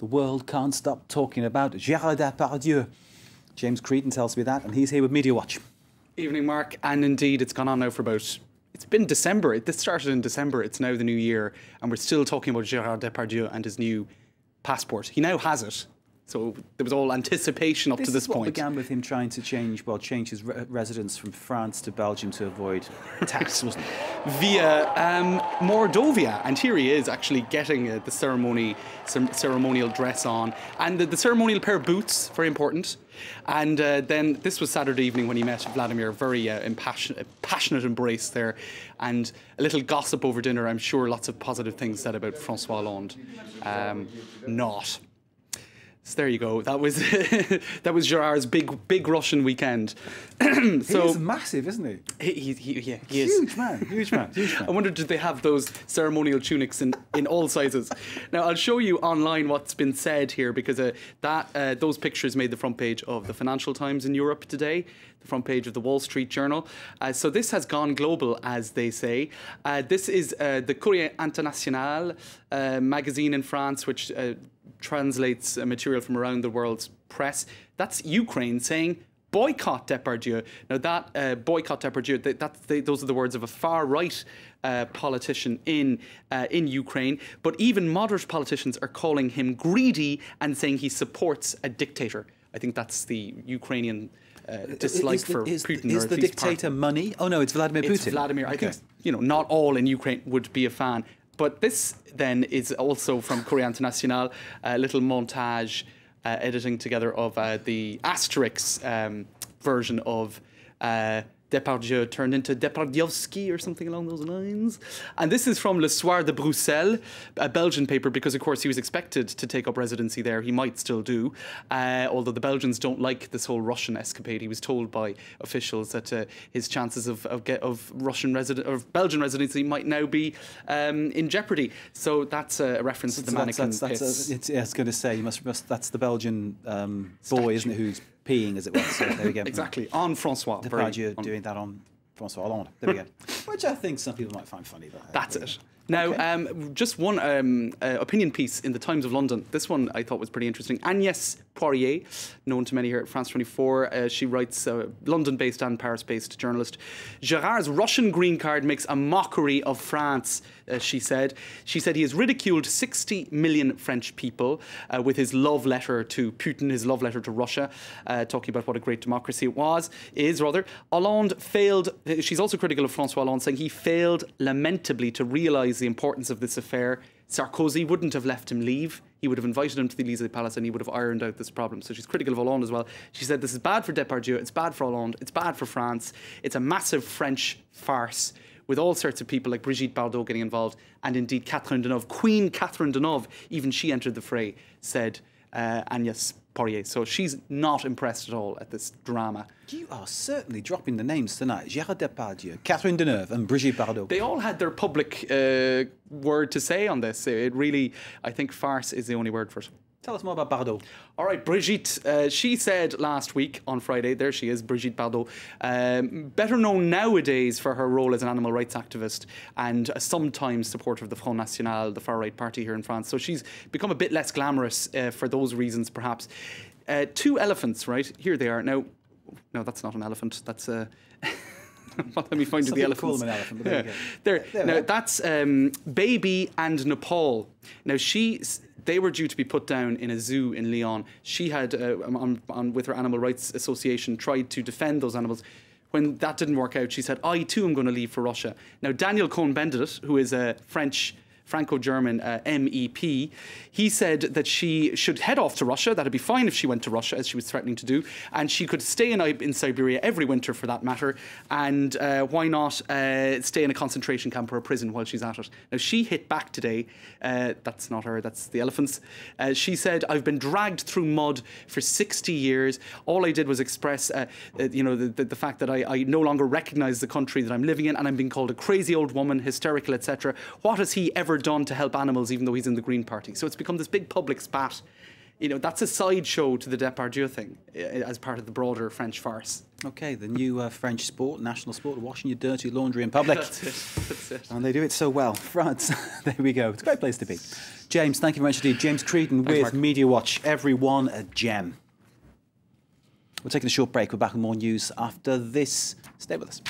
the world can't stop talking about Gérard Depardieu. James Creedon tells me that, and he's here with Media Watch. Evening, Mark. And indeed, it's gone on now for about... It's been December. This started in December. It's now the new year. And we're still talking about Gérard Depardieu and his new passport. He now has it. So there was all anticipation up to this point. This began with him trying to change his residence from France to Belgium to avoid tax, wasn't it? Via Mordovia. And here he is actually getting the ceremonial dress on. And the ceremonial pair of boots, very important. And then this was Saturday evening when he met Vladimir, very passionate embrace there. And a little gossip over dinner, I'm sure lots of positive things said about François Hollande. Not. So there you go. That was that was Gérard's big Russian weekend. So he's massive, isn't he? He is. Huge man. I wonder, did they have those ceremonial tunics in all sizes? Now I'll show you online what's been said here, because those pictures made the front page of the Financial Times in Europe today, the front page of the Wall Street Journal. So this has gone global, as they say. This is the Courrier International magazine in France, which translates material from around the world's press. That's Ukraine saying boycott Depardieu. Now that boycott Depardieu, those are the words of a far-right politician in Ukraine. But even moderate politicians are calling him greedy and saying he supports a dictator. I think that's the Ukrainian dislike for Putin. Is the dictator money? Oh no, it's Vladimir Putin. It's Vladimir. Okay. I think not all in Ukraine would be a fan. But this then is also from Courrier International, a little montage editing together of the Asterix version of Depardieu turned into Depardievski or something along those lines. And this is from Le Soir de Bruxelles, a Belgian paper, because of course he was expected to take up residency there. He might still do, although the Belgians don't like this whole Russian escapade. He was told by officials that his chances of Belgian residency might now be in jeopardy. So that's a reference to the mannequin piss. I was going to say, that's the Belgian boy, isn't it, who's peeing, as it was. So there we go. Exactly, on François. Depardieu doing that on François Hollande. There we go. Which I think some people might find funny. But that's it. Now, just one opinion piece in the Times of London. This one I thought was pretty interesting. Agnès Poirier, known to many here at France 24, she writes, London-based and Paris-based journalist. Gérard's Russian green card makes a mockery of France, she said. She said he has ridiculed 60 million French people with his love letter to Putin, his love letter to Russia, talking about what a great democracy it is. Hollande failed. She's also critical of François Hollande, saying he failed lamentably to realise the importance of this affair. Sarkozy wouldn't have let him leave. He would have invited him to the Élysée Palace and he would have ironed out this problem. So she's critical of Hollande as well. She said this is bad for Depardieu, it's bad for Hollande, it's bad for France. It's a massive French farce with all sorts of people like Brigitte Bardot getting involved, and indeed Catherine Deneuve. Queen Catherine Deneuve, even she entered the fray, said Agnès Poirier. So she's not impressed at all at this drama. You are certainly dropping the names tonight. Gérard Depardieu, Catherine Deneuve and Brigitte Bardot. They all had their public word to say on this. It really, I think farce is the only word for it. Tell us more about Bardot. All right, Brigitte, she said last week on Friday, there she is, Brigitte Bardot, better known nowadays for her role as an animal rights activist and a sometimes supporter of the Front National, the far-right party here in France. So she's become a bit less glamorous for those reasons, perhaps. Two elephants, right? Here they are. Now, no, that's not an elephant. That's a... Let me find you the elephants. Call them an elephant, but there you go. There. Now, that's Baby and Nepal. Now, they were due to be put down in a zoo in Lyon. She had, with her Animal Rights Association, tried to defend those animals. When that didn't work out, she said, I too am going to leave for Russia. Now, Daniel Cohn-Bendit, who is a Franco-German MEP, he said that she should head off to Russia. That'd be fine if she went to Russia, as she was threatening to do, and she could stay in Siberia every winter for that matter, and why not stay in a concentration camp or a prison while she's at it. Now, she hit back today. That's not her, that's the elephants. She said, I've been dragged through mud for 60 years. All I did was express the fact that I no longer recognise the country that I'm living in, and I'm being called a crazy old woman, hysterical, etc. What has he ever done to help animals, even though he's in the Green Party? So it's become this big public spat. That's a sideshow to the Depardieu thing as part of the broader French farce. Okay, the new French sport, national sport, washing your dirty laundry in public. That's it. That's it. And they do it so well. France, there we go. It's a great place to be. James, thank you very much indeed. James Creedon with Mark. Media Watch. Everyone a gem. We're taking a short break. We're back with more news after this. Stay with us.